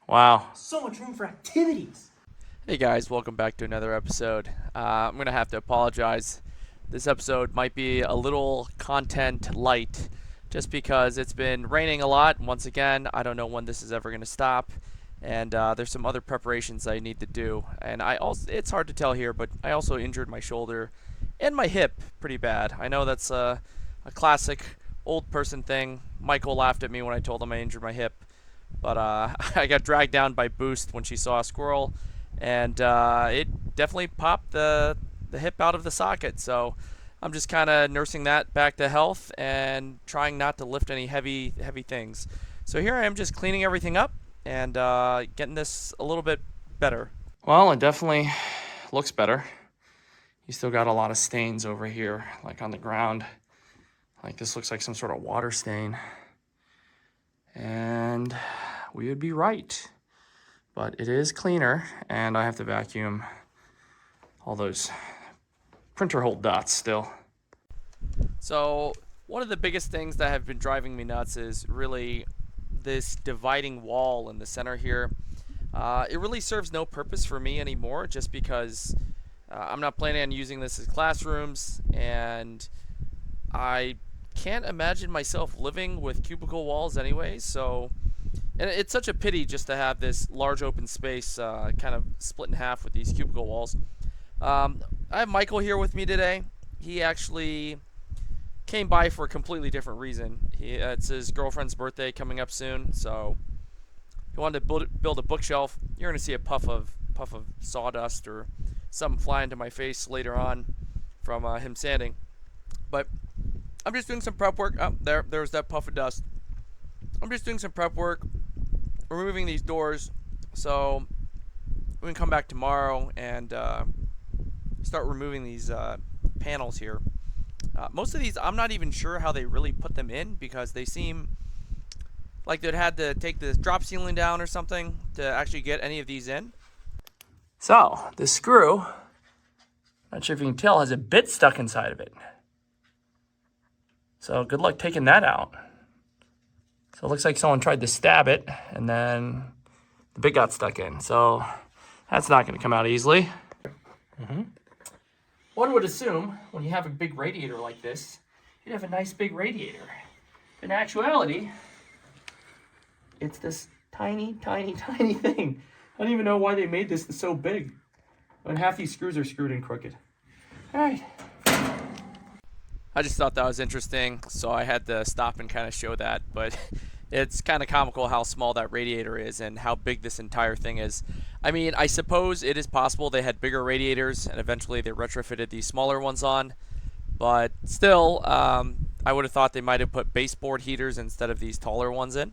Wow. So much room for activities. Hey guys, welcome back to another episode. I'm going to have to apologize. This episode might be a little content light just because it's been raining a lot. Once again, I don't know when this is ever going to stop. And there's some other preparations I need to do. And it's hard to tell here, but I also injured my shoulder and my hip pretty bad. I know that's a classic old person thing. Michael laughed at me when I told him I injured my hip. But I got dragged down by Boost when she saw a squirrel, and it definitely popped the hip out of the socket. So I'm just kind of nursing that back to health and trying not to lift any heavy things. So here I am just cleaning everything up and getting this a little bit better. Well, it definitely looks better. You still got a lot of stains over here, like on the ground. Like this looks like some sort of water stain. And we would be right. But it is cleaner, and I have to vacuum all those printer hole dots still. So one of the biggest things that have been driving me nuts is really this dividing wall in the center here. It really serves no purpose for me anymore, just because I'm not planning on using this as classrooms, and I can't imagine myself living with cubicle walls anyway. So, and it's such a pity just to have this large open space kind of split in half with these cubicle walls. I have Michael here with me today. He actually came by for a completely different reason. It's his girlfriend's birthday coming up soon, so he wanted to build a bookshelf. You're gonna see a puff of sawdust or something fly into my face later on from him sanding. But I'm just doing some prep work. Oh, there's that puff of dust. I'm just doing some prep work, removing these doors, so we can come back tomorrow and start removing these panels here. Most of these, I'm not even sure how they really put them in, because they seem like they'd had to take the drop ceiling down or something to actually get any of these in. So, this screw, not sure if you can tell, has a bit stuck inside of it. So good luck taking that out. So it looks like someone tried to stab it, and then the bit got stuck in. So that's not going to come out easily. One would assume when you have a big radiator like this, you'd have a nice big radiator. In actuality, it's this tiny thing. I don't even know why they made this so big when half these screws are screwed in crooked. All right. I just thought that was interesting, so I had to stop and kind of show that. But it's kind of comical how small that radiator is and how big this entire thing is. I mean, I suppose it is possible they had bigger radiators and eventually they retrofitted these smaller ones on. But still, I would have thought they might have put baseboard heaters instead of these taller ones in.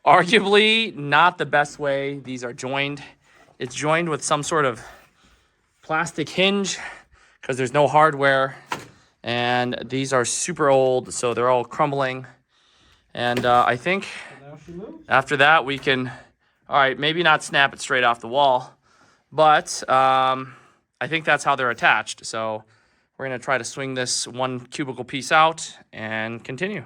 Arguably not the best way these are joined. It's joined with some sort of plastic hinge, because there's no hardware, and these are super old, so they're all crumbling. And I think after that we can, all right, maybe not snap it straight off the wall, but I think that's how they're attached. So we're gonna try to swing this one cubicle piece out and continue.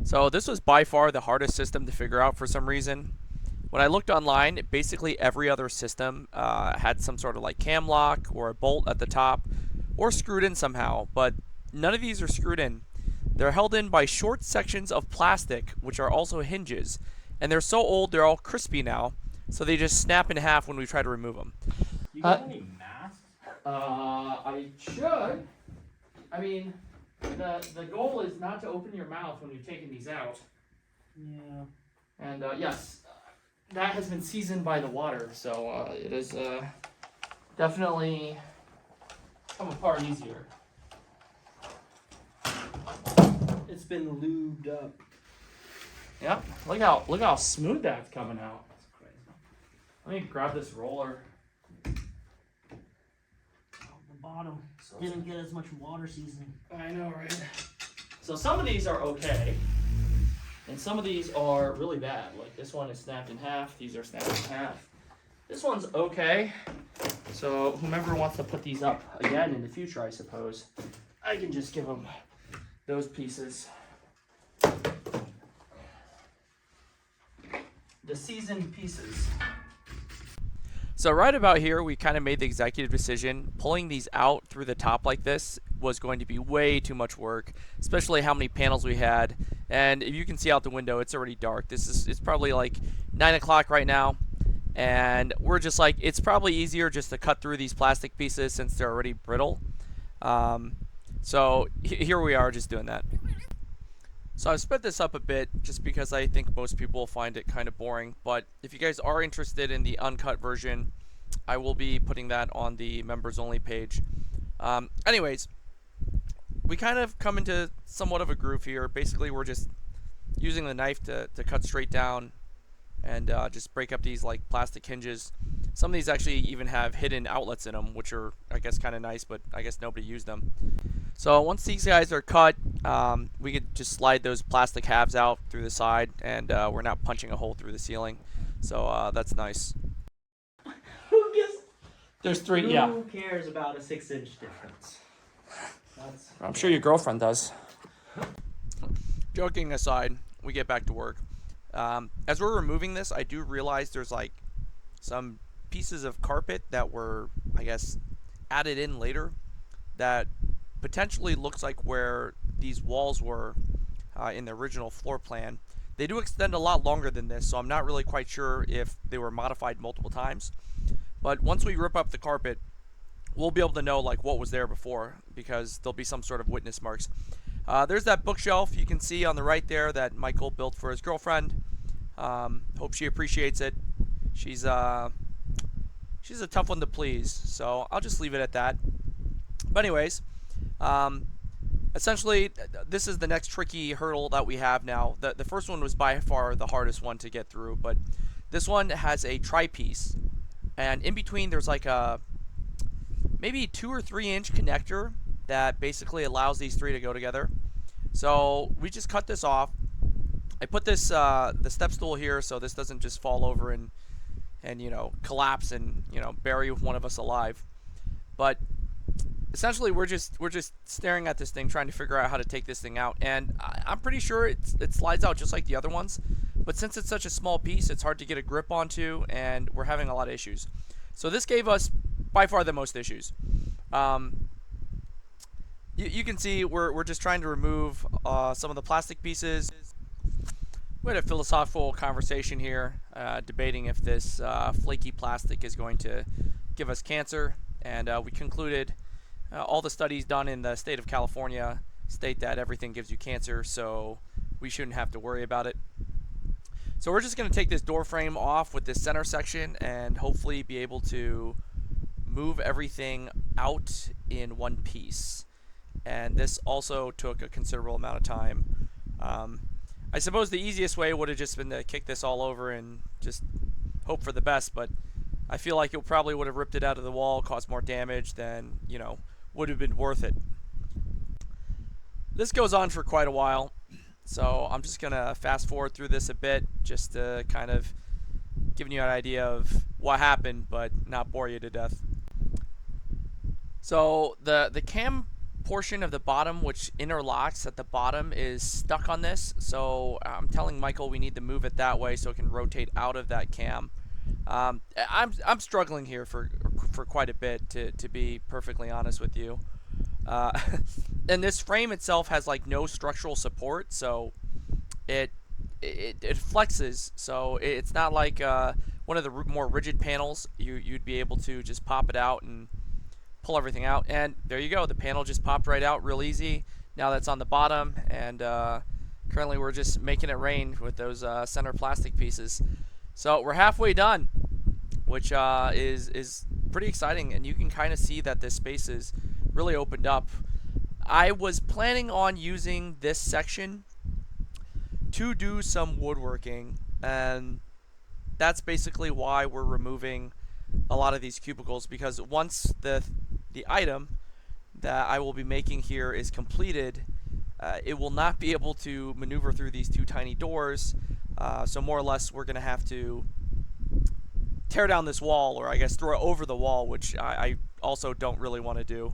So this was by far the hardest system to figure out for some reason. When I looked online, basically every other system had some sort of like cam lock or a bolt at the top or screwed in somehow, but none of these are screwed in. They're held in by short sections of plastic, which are also hinges, and they're so old they're all crispy now, so they just snap in half when we try to remove them. You got any masks? I should. I mean, the goal is not to open your mouth when you're taking these out. Yeah. And yes. That has been seasoned by the water, so it is definitely come apart easier. It's been lubed up. Yep. Look how smooth that's coming out. That's crazy. Let me grab this roller. Oh, the bottom didn't get as much water seasoning. I know, right? So some of these are okay. And some of these are really bad. Like this one is snapped in half. These are snapped in half. This one's okay. So whomever wants to put these up again in the future, I suppose, I can just give them those pieces. the seasoned pieces. So right about here, we kind of made the executive decision. Pulling these out through the top like this was going to be way too much work, especially how many panels we had. And if you can see out the window, it's already dark. It's probably like 9 o'clock right now. And we're just like, it's probably easier just to cut through these plastic pieces since they're already brittle. So here we are just doing that. So I've sped this up a bit just because I think most people will find it kind of boring. But if you guys are interested in the uncut version, I will be putting that on the members only page. Anyways, we kind of come into somewhat of a groove here. Basically, we're just using the knife to cut straight down and just break up these like plastic hinges. Some of these actually even have hidden outlets in them, which are, I guess, kind of nice, but I guess nobody used them. So once these guys are cut, we could just slide those plastic halves out through the side, and we're not punching a hole through the ceiling. So that's nice. Who gives? There's 3, Who yeah. cares about a 6-inch difference? I'm sure your girlfriend does. Joking aside, we get back to work. As we're removing this, I do realize there's like some pieces of carpet that were, I guess, added in later that potentially looks like where these walls were in the original floor plan. They do extend a lot longer than this, so I'm not really quite sure if they were modified multiple times. But once we rip up the carpet, we'll be able to know like what was there before, because there'll be some sort of witness marks. There's that bookshelf you can see on the right there that Michael built for his girlfriend. Hope she appreciates it. She's a tough one to please, so I'll just leave it at that. But anyways, essentially, this is the next tricky hurdle that we have now. The first one was by far the hardest one to get through, but this one has a tri-piece, and in between there's like a maybe 2 or 3 inch connector that basically allows these 3 to go together. So we just cut this off. I put this the step stool here so this doesn't just fall over and you know, collapse and, you know, bury one of us alive. But essentially we're just staring at this thing, trying to figure out how to take this thing out, and I'm pretty sure it slides out just like the other ones, but since it's such a small piece, it's hard to get a grip onto, and we're having a lot of issues. So this gave us by far the most issues. You can see we're just trying to remove some of the plastic pieces. We had a philosophical conversation here, debating if this flaky plastic is going to give us cancer, and we concluded all the studies done in the state of California state that everything gives you cancer, so we shouldn't have to worry about it. So we're just going to take this door frame off with this center section and hopefully be able to move everything out in one piece. And this also took a considerable amount of time. I suppose the easiest way would have just been to kick this all over and just hope for the best, but I feel like it probably would have ripped it out of the wall, caused more damage than, you know, would have been worth it. This goes on for quite a while, so I'm just going to fast forward through this a bit just to kind of giving you an idea of what happened, but not bore you to death. So the cam portion of the bottom, which interlocks at the bottom, is stuck on this, so I'm telling Michael we need to move it that way so it can rotate out of that cam. I'm struggling here for quite a bit, to be perfectly honest with you. And this frame itself has like no structural support, so it flexes, so it's not like one of the more rigid panels. You'd be able to just pop it out and pull everything out, and there you go, the panel just popped right out real easy. Now that's on the bottom, and currently we're just making it rain with those center plastic pieces. So we're halfway done, which is pretty exciting, and you can kind of see that this space is really opened up. I was planning on using this section to do some woodworking, and that's basically why we're removing a lot of these cubicles, because once the item that I will be making here is completed, it will not be able to maneuver through these 2 tiny doors. So more or less we're gonna have to tear down this wall, or I guess throw it over the wall, which I also don't really want to do.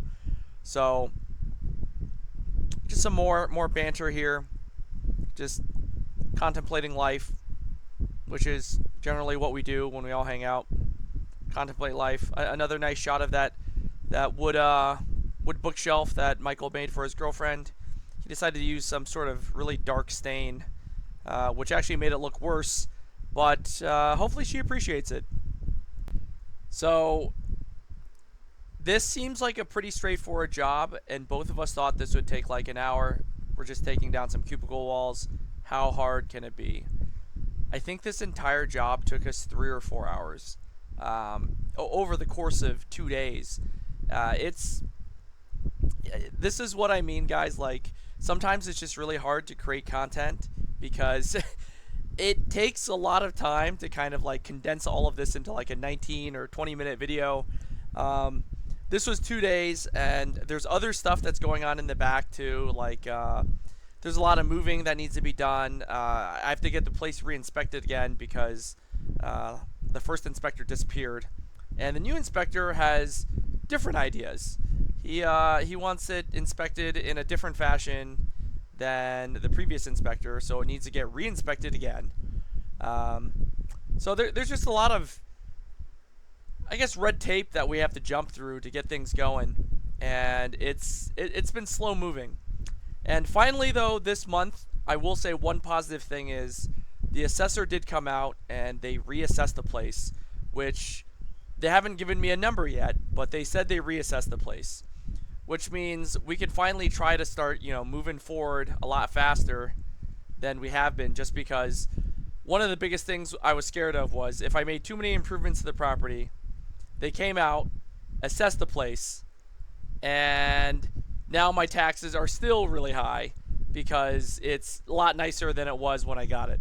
So just some more banter here, just contemplating life, which is generally what we do when we all hang out, contemplate life. Another nice shot of that wood bookshelf that Michael made for his girlfriend. He decided to use some sort of really dark stain, which actually made it look worse, but hopefully she appreciates it. So this seems like a pretty straightforward job, and both of us thought this would take like an hour. We're just taking down some cubicle walls. How hard can it be? I think this entire job took us 3 or 4 hours over the course of 2 days. This is what I mean, guys. Like, sometimes it's just really hard to create content because it takes a lot of time to kind of like condense all of this into like a 19 or 20-minute video. This was 2 days, and there's other stuff that's going on in the back too. Like, there's a lot of moving that needs to be done. I have to get the place re-inspected again because the first inspector disappeared, and the new inspector has different ideas. He wants it inspected in a different fashion than the previous inspector, so it needs to get re-inspected again. So there's just a lot of, I guess, red tape that we have to jump through to get things going, and it's been slow moving. And finally, though, this month, I will say one positive thing is the assessor did come out and they reassessed the place, which they haven't given me a number yet, but they said they reassessed the place, which means we can finally try to start, moving forward a lot faster than we have been, just because one of the biggest things I was scared of was if I made too many improvements to the property, they came out, assessed the place, and now my taxes are still really high because it's a lot nicer than it was when I got it.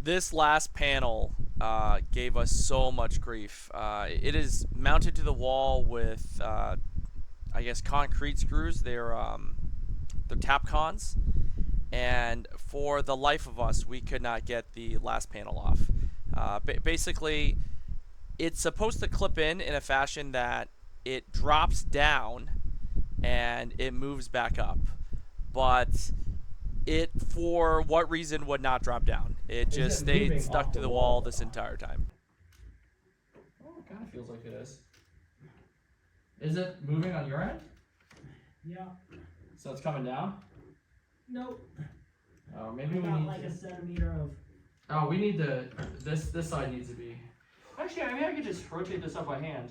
This last panel gave us so much grief. It is mounted to the wall with, I guess, concrete screws. They're Tapcons, and for the life of us, we could not get the last panel off. Basically, it's supposed to clip in a fashion that it drops down and it moves back up, but it, for what reason, would not drop down. It just stayed stuck to the wall this entire time. Well, it kind of feels like it is. Is it moving on your end? Yeah. So it's coming down? Nope. Oh, maybe we About need like to... a centimeter of. Oh, we need to... This side needs to be... Actually, maybe I could just rotate this up by hand.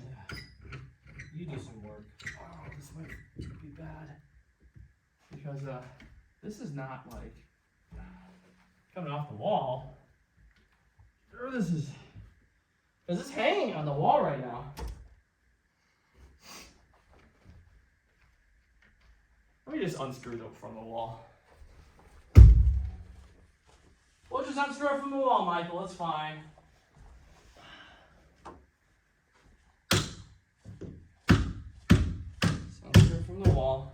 You do some work. Oh, this might be bad. Because, this is not, like, coming off the wall. Or this is... Because it's hanging on the wall right now. Let me just unscrew them from the wall. We'll just unscrew it from the wall, Michael. It's fine. Unscrew it from the wall.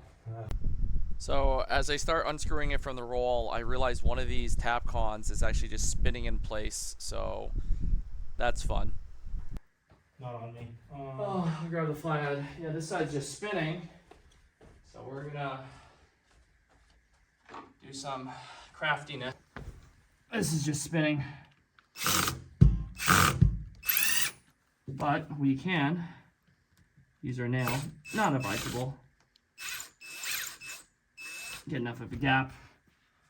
So as I start unscrewing it from the roll, I realize one of these Tapcons is actually just spinning in place. So that's fun. Not on me. Oh, I'll grab the flathead. Yeah, this side's just spinning. So we're gonna do some craftiness. This is just spinning. But we can use our nail, not advisable. Get enough of a gap.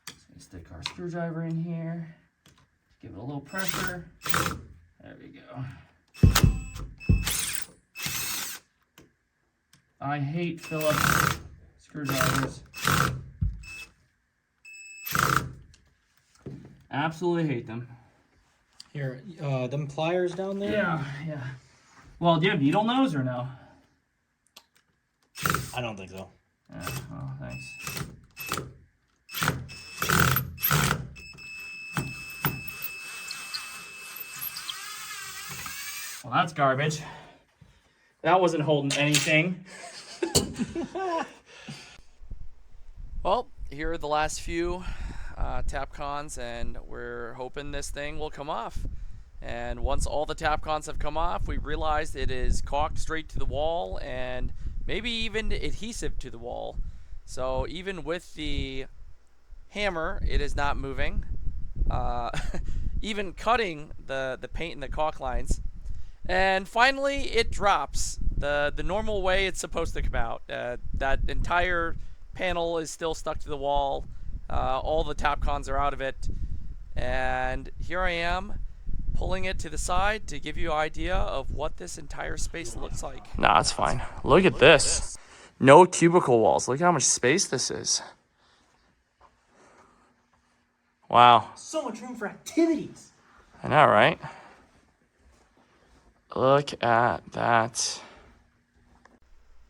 Just gonna stick our screwdriver in here. Give it a little pressure. There we go. I hate Phillips screwdrivers. Absolutely hate them. Here, them pliers down there? Yeah. Well, do you have needle nose or no? I don't think so. Yeah, well, thanks. Well, that's garbage. That wasn't holding anything. Well, here are the last few Tapcons, and we're hoping this thing will come off. And once all the Tapcons have come off, we realized it is caulked straight to the wall and maybe even adhesive to the wall. So even with the hammer, it is not moving. even cutting the paint and the caulk lines. And finally, it drops the normal way it's supposed to come out. That entire panel is still stuck to the wall. All the top cons are out of it. And here I am, pulling it to the side to give you an idea of what this entire space looks like. Nah, it's fine. Look at this. No cubicle walls. Look how much space this is. Wow. So much room for activities. I know, right? Look at that.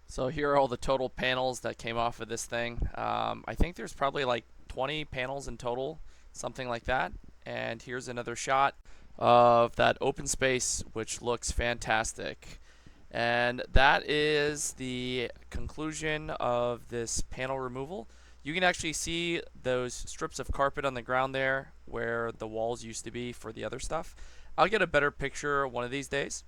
So here are all the total panels that came off of this thing. I think there's probably like 20 panels in total, something like that. And here's another shot of that open space, which looks fantastic. And that is the conclusion of this panel removal. You can actually see those strips of carpet on the ground there where the walls used to be for the other stuff. I'll get a better picture one of these days,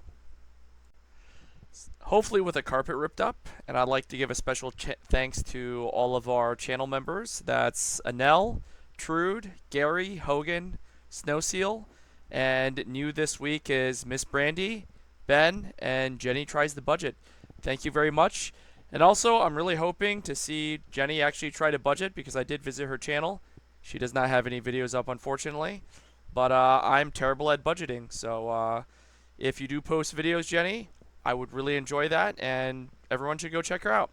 hopefully with a carpet ripped up. And I'd like to give a special thanks to all of our channel members. That's Anel, Trude, Gary, Hogan, Snowseal, and new this week is Miss Brandy, Ben, and Jenny Tries the Budget. Thank you very much. And also, I'm really hoping to see Jenny actually try to budget, because I did visit her channel. She does not have any videos up, unfortunately. But I'm terrible at budgeting. So if you do post videos, Jenny, I would really enjoy that, and everyone should go check her out.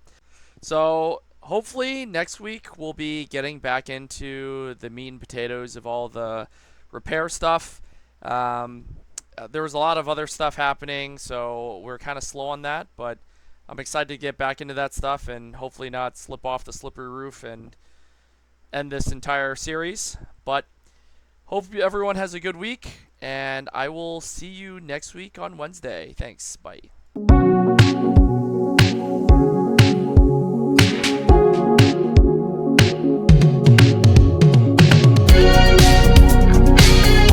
So hopefully next week we'll be getting back into the meat and potatoes of all the repair stuff. There was a lot of other stuff happening, so we're kind of slow on that, but I'm excited to get back into that stuff and hopefully not slip off the slippery roof and end this entire series. But hope everyone has a good week, and I will see you next week on Wednesday. Thanks. Bye.